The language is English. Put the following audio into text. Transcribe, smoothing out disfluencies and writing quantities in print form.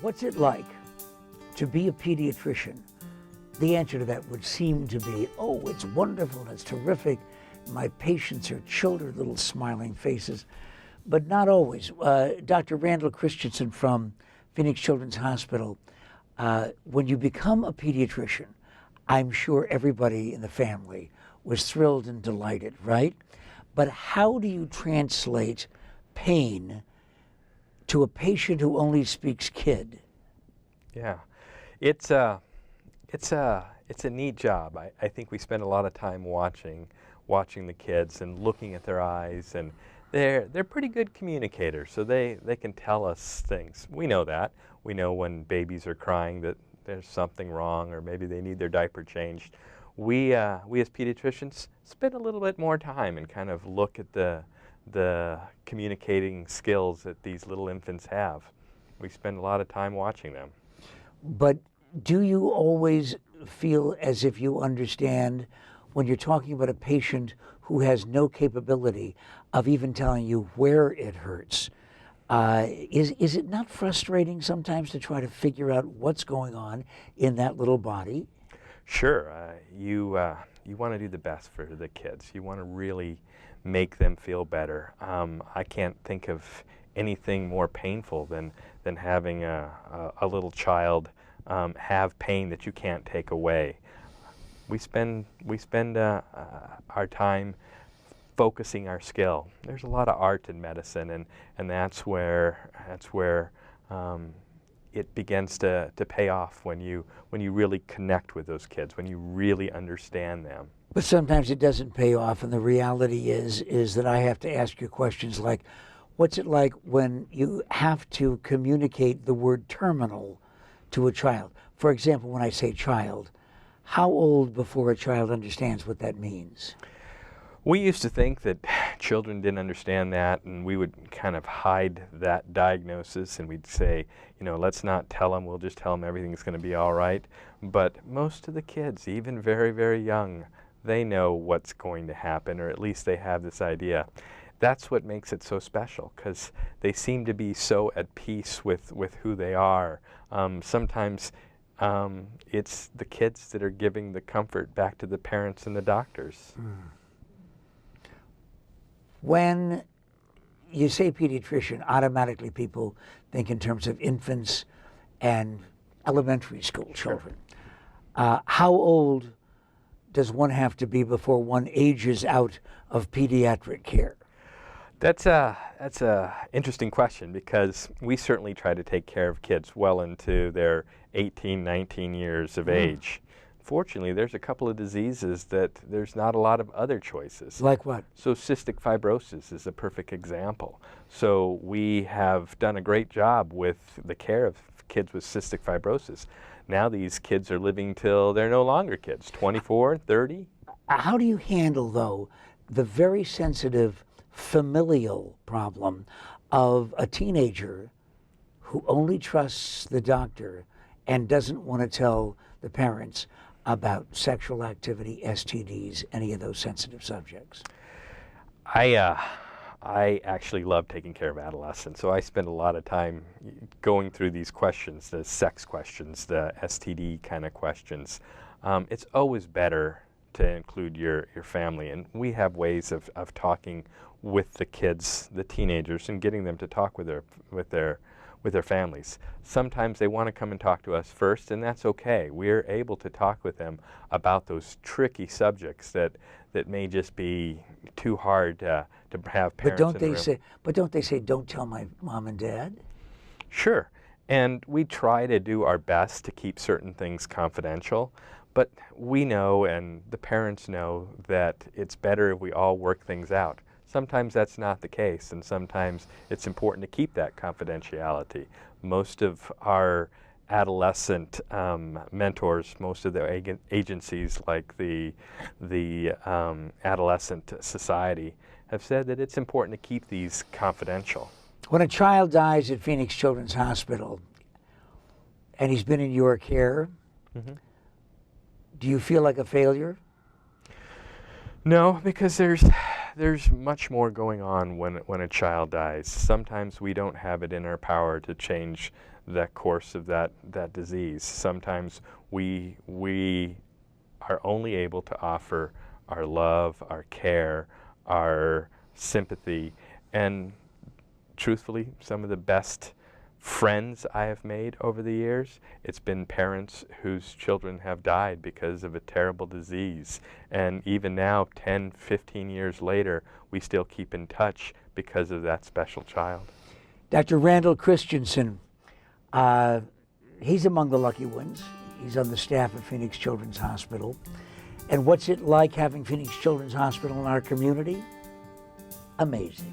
What's it like to be a pediatrician? The answer to that would seem to be, oh, it's wonderful, it's terrific. My patients are children, little smiling faces, but not always. Dr. Randall Christensen from Phoenix Children's Hospital, when you become a pediatrician, I'm sure everybody in the family was thrilled and delighted, right? But how do you translate pain to a patient who only speaks kid? Yeah, it's a neat job. I think we spend a lot of time watching the kids and looking at their eyes, and they're pretty good communicators, so they can tell us things. We know that. We know when babies are crying that there's something wrong, or maybe they need their diaper changed. We as pediatricians spend a little bit more time and kind of look at the communicating skills that these little infants have. We spend a lot of time watching them. But do you always feel as if you understand when you're talking about a patient who has no capability of even telling you where it hurts? Is it not frustrating sometimes to try to figure out what's going on in that little body? Sure. You want to do the best for the kids. You want to really make them feel better. I can't think of anything more painful than having a little child have pain that you can't take away. We spend our time focusing our skill. There's a lot of art in medicine, and that's where it begins to pay off when you really connect with those kids, when you really understand them. But sometimes it doesn't pay off, and the reality is that I have to ask you questions like, what's it like when you have to communicate the word terminal to a child? For example, when I say child, how old before a child understands what that means? We used to think that children didn't understand that, and we would kind of hide that diagnosis, and we'd say, let's not tell them, we'll just tell them everything's going to be all right. But most of the kids, even very, very young, they know what's going to happen, or at least they have this idea. That's what makes it so special, because they seem to be so at peace with who they are. Sometimes it's the kids that are giving the comfort back to the parents and the doctors. Mm. When you say pediatrician, automatically people think in terms of infants and elementary school children. Sure. How old does one have to be before one ages out of pediatric care? That's a interesting question, because we certainly try to take care of kids well into their 18, 19 years of age. Fortunately, there's a couple of diseases that there's not a lot of other choices. Like what? So cystic fibrosis is a perfect example. So we have done a great job with the care of kids with cystic fibrosis. Now these kids are living till they're no longer kids, 24, 30. How do you handle, though, the very sensitive familial problem of a teenager who only trusts the doctor and doesn't want to tell the parents about sexual activity, STDs, any of those sensitive subjects? I actually love taking care of adolescents, so I spend a lot of time going through these questions, the sex questions, the STD kind of questions. It's always better to include your family, and we have ways of talking with the kids, the teenagers, and getting them to talk with their families. Sometimes they want to come and talk to us first, and that's okay. We're able to talk with them about those tricky subjects that may just be too hard to have parents in the room. But don't they say, don't tell my mom and dad? Sure, and we try to do our best to keep certain things confidential, but we know, and the parents know, that it's better if we all work things out. Sometimes that's not the case, and sometimes it's important to keep that confidentiality. Most of our adolescent mentors, most of the agencies like the Adolescent Society, have said that it's important to keep these confidential. When a child dies at Phoenix Children's Hospital and he's been in your care, do you feel like a failure? No, because there's much more going on when a child dies. Sometimes we don't have it in our power to change the course of that disease. Sometimes we are only able to offer our love, our care, our sympathy, and truthfully, some of the best friends I have made over the years, it's been parents whose children have died because of a terrible disease. And even now, 10, 15 years later, we still keep in touch because of that special child. Dr. Randall Christensen, he's among the lucky ones. He's on the staff of Phoenix Children's Hospital. And what's it like having Phoenix Children's Hospital in our community? Amazing.